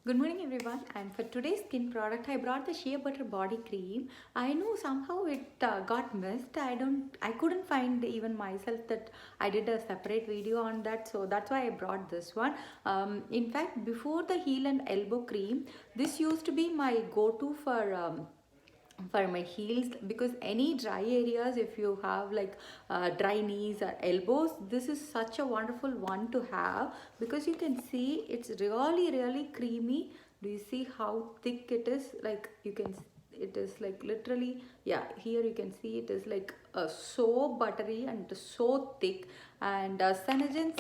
Good morning everyone, and for today's skin product I brought the shea butter body cream. I know somehow it got missed. I couldn't find even myself that I did a separate video on that, so that's why I brought this one. In fact, before the heel and elbow cream, this used to be my go-to for my heels, because any dry areas, if you have like dry knees or elbows, this is such a wonderful one to have, because you can see it's really creamy. Do you see how thick it is? Like you can, it is like literally, yeah, here you can see it is like so buttery and so thick. And Senegens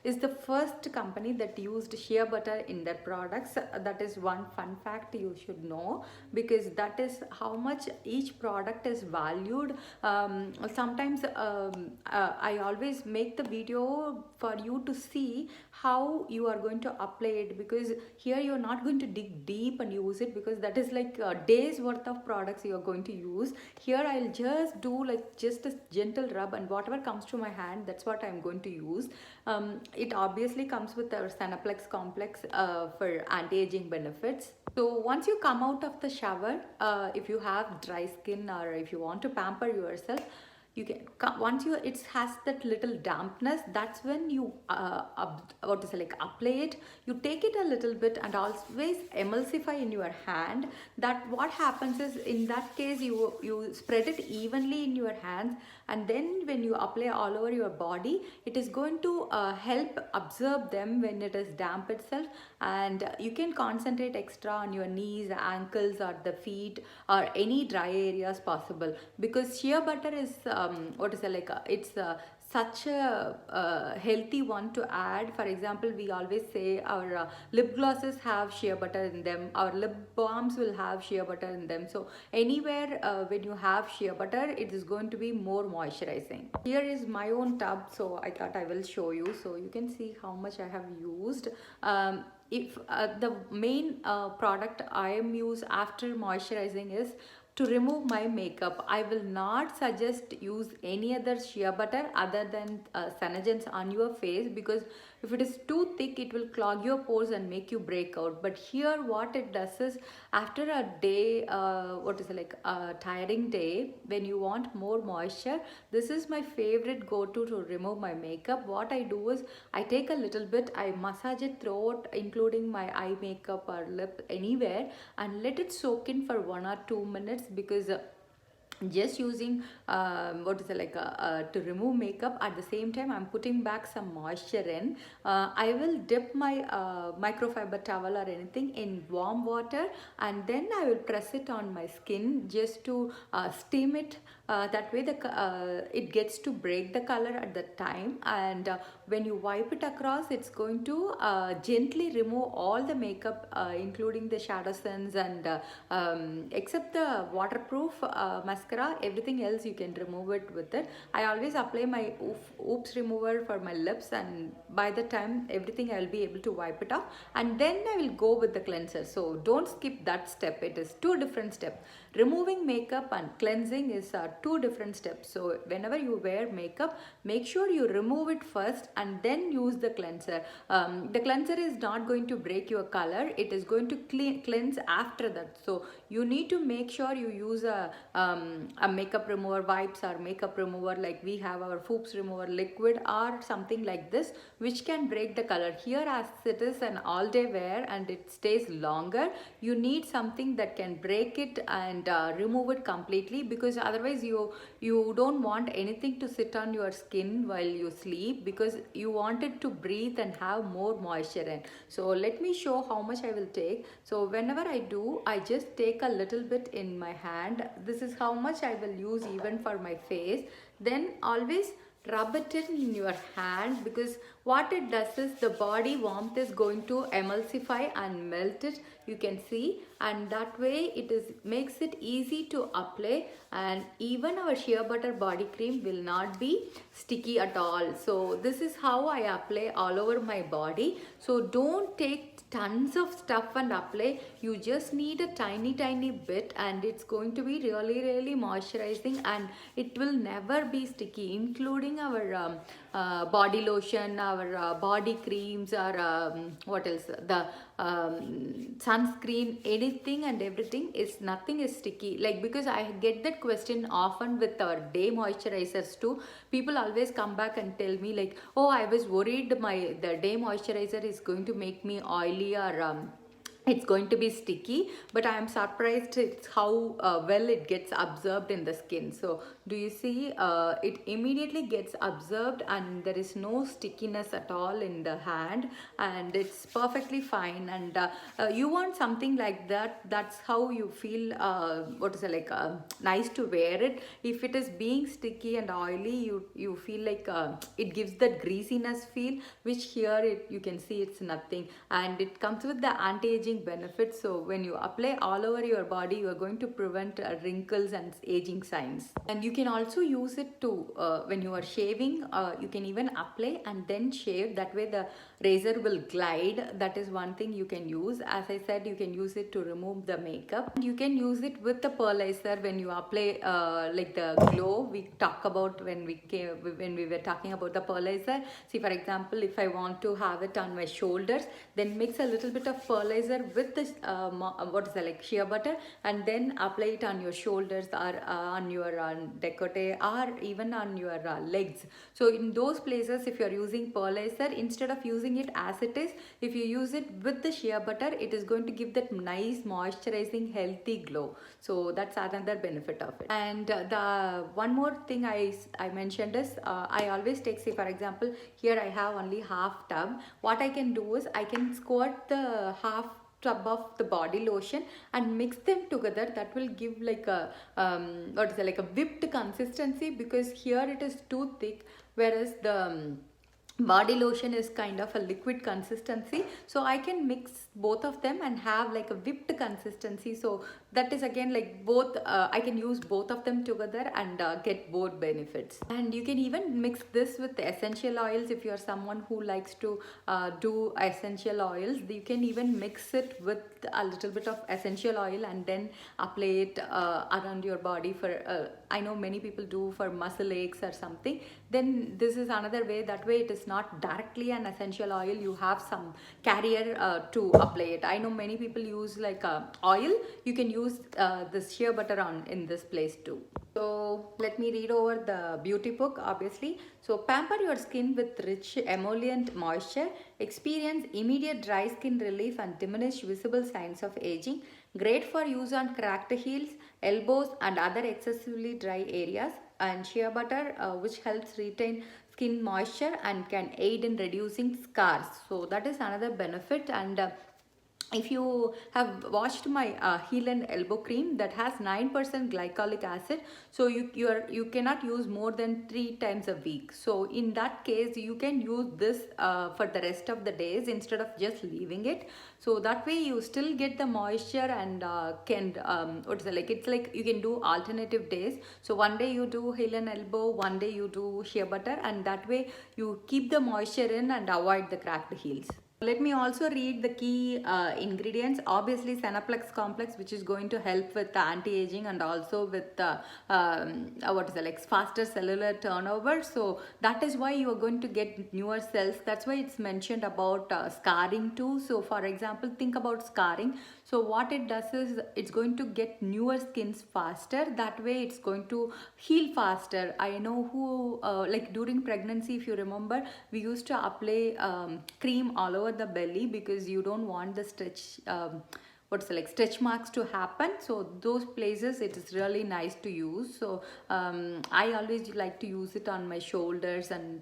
is the first company that used shea butter in their products. That is one fun fact you should know, because that is how much each product is valued. Sometimes I always make the video for you to see how you are going to apply it, because here you are not going to dig deep and use it, because that is like a day's worth of products you are going to use. Here I'll just do like just a gentle rub, and whatever comes to my hand, that's what I'm going to use. It obviously comes with our Senaplex complex for anti-aging benefits. So once you come out of the shower, if you have dry skin or if you want to pamper yourself, you can, once you, it has that little dampness, that's when you what to say, like apply it. You take it a little bit and always emulsify in your hand. That what happens is, in that case, you spread it evenly in your hands, and then when you apply all over your body, it is going to help absorb them when it is damp itself. And you can concentrate extra on your knees, ankles, or the feet, or any dry areas possible, because shea butter is what is it, like it's such a healthy one to add. For example, we always say our lip glosses have shea butter in them, our lip balms will have shea butter in them. So anywhere when you have shea butter, it is going to be more moisturizing. Here is my own tub, so I thought I will show you, so you can see how much I have used. If the main product I am use after moisturizing is to remove my makeup. I will not suggest use any other shea butter other than Senegens on your face, because if it is too thick, it will clog your pores and make you break out. But here what it does is, after a day, what is it, like a tiring day, when you want more moisture, this is my favorite go-to to remove my makeup. What I do is, I take a little bit, I massage it throughout, including my eye makeup or lip, anywhere, and let it soak in for 1 or 2 minutes, because just using what is it, like to remove makeup, at the same time I'm putting back some moisture in. I will dip my microfiber towel or anything in warm water, and then I will press it on my skin just to steam it. That way it gets to break the color at the time, and when you wipe it across, it's going to gently remove all the makeup, including the shadow sins, and except the waterproof mascara, everything else you can remove it with it. I always apply my oops remover for my lips, and by the time everything, I will be able to wipe it off, and then I will go with the cleanser. So don't skip that step. It is two different steps. Removing makeup and cleansing is two different steps. So whenever you wear makeup, make sure you remove it first and then use the cleanser. The cleanser is not going to break your color. It is going to cleanse after that. So you need to make sure you use a makeup remover wipes or makeup remover, like we have our Foops remover liquid or something like this, which can break the color. Here, as it is an all day wear and it stays longer, you need something that can break it and remove it completely, because otherwise you don't want anything to sit on your skin while you sleep, because you want it to breathe and have more moisture in. So let me show how much I will take. So whenever I do, I just take a little bit in my hand. This is how much I will use even for my face. Then always rub it in your hand, because what it does is, the body warmth is going to emulsify and melt it, you can see, and that way it is makes it easy to apply, and even our shea butter body cream will not be sticky at all. So this is how I apply all over my body. So don't take tons of stuff and apply. You just need a tiny bit, and it's going to be really moisturizing, and it will never be sticky, including our body lotion, our body creams, or what else, the sunscreen, anything and everything is nothing is sticky. Like, because I get that question often with our day moisturizers too. People always come back and tell me like, oh, I was worried the day moisturizer is going to make me oily, or it's going to be sticky, but I am surprised it's how well it gets absorbed in the skin. So do you see, it immediately gets absorbed and there is no stickiness at all in the hand, and it's perfectly fine. And you want something like that, that's how you feel, what is it, like nice to wear it. If it is being sticky and oily, you feel like it gives that greasiness feel, which here you can see it's nothing. And it comes with the anti-aging benefits. So when you apply all over your body, you are going to prevent wrinkles and aging signs. And you can also use it to when you are shaving, you can even apply and then shave. That way the razor will glide. That is one thing you can use. As I said, you can use it to remove the makeup. You can use it with the pearlizer when you apply like the glow we talk about when we were talking about the pearlizer. See, for example, if I want to have it on my shoulders, then mix a little bit of pearlizer with this what is that, like shea butter, and then apply it on your shoulders, or on your decollete, or even on your legs. So in those places, if you are using pearlizer, instead of using it as it is, if you use it with the shea butter, it is going to give that nice moisturizing healthy glow. So that's another benefit of it. And the one more thing I mentioned is, I always take, say for example, here I have only half tub. What I can do is I can squirt the half tub of the body lotion and mix them together. That will give like a what is it, like a whipped consistency, because here it is too thick, whereas the body lotion is kind of a liquid consistency. So I can mix both of them and have like a whipped consistency. So that is again like both, I can use both of them together and get both benefits. And you can even mix this with essential oils. If you are someone who likes to do essential oils, you can even mix it with a little bit of essential oil and then apply it around your body for I know many people do for muscle aches or something. Then this is another way. That way it is not directly an essential oil, you have some carrier to apply it. I know many people use like oil. You can use this shea butter on in this place too. So let me read over the beauty book, obviously. So pamper your skin with rich emollient moisture. Experience immediate dry skin relief and diminish visible signs of aging. Great for use on cracked heels, elbows and other excessively dry areas. And shea butter, which helps retain skin moisture and can aid in reducing scars. So that is another benefit. And if you have watched my heel and elbow cream, that has 9% glycolic acid, so you cannot use more than 3 times a week. So in that case, you can use this for the rest of the days instead of just leaving it. So that way you still get the moisture and can what is it, like, it's like you can do alternative days. So one day you do heel and elbow, one day you do shea butter, and that way you keep the moisture in and avoid the cracked heels. Let me also read the key ingredients. Obviously, Senaplex complex, which is going to help with the anti-aging and also with the what is it, like faster cellular turnover. So that is why you are going to get newer cells. That's why it's mentioned about scarring too. So for example, think about scarring. So what it does is it's going to get newer skins faster. That way it's going to heal faster. I know who like during pregnancy, if you remember, we used to apply cream all over the belly because you don't want the stretch what's like stretch marks to happen. So those places it is really nice to use. So I always like to use it on my shoulders and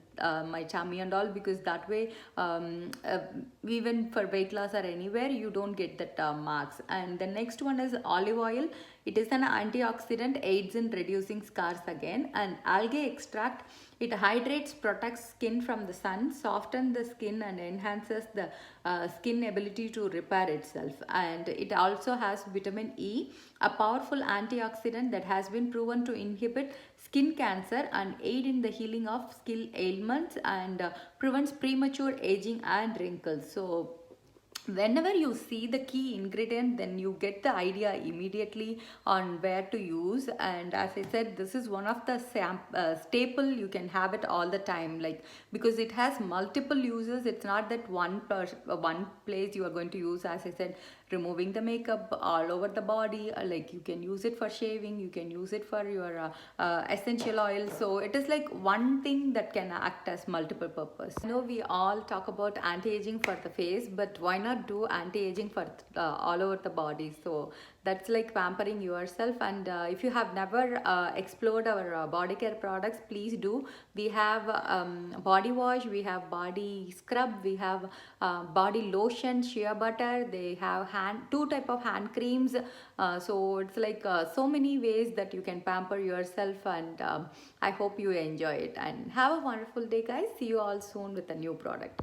my tummy and all, because that way even for weight loss or anywhere you don't get that marks. And the next one is olive oil. It is an antioxidant, aids in reducing scars again. And algae extract, it hydrates, protects skin from the sun, softens the skin and enhances the skin ability to repair itself. And it also has vitamin E, a powerful antioxidant that has been proven to inhibit skin cancer and aid in the healing of skin ailments and prevents premature aging and wrinkles. So whenever you see the key ingredient, then you get the idea immediately on where to use. And as I said, this is one of the staple. You can have it all the time, like, because it has multiple uses. It's not that one place you are going to use. As I said, removing the makeup all over the body, like you can use it for shaving, you can use it for your essential oil. So it is like one thing that can act as multiple purpose. I know we all talk about anti-aging for the face, but why not do anti-aging for all over the body? So that's like pampering yourself. And if you have never explored our body care products, please do. We have body wash, we have body scrub, we have body lotion, shea butter. They have two type of hand creams. So it's like so many ways that you can pamper yourself. And I hope you enjoy it, and have a wonderful day, guys. See you all soon with a new product.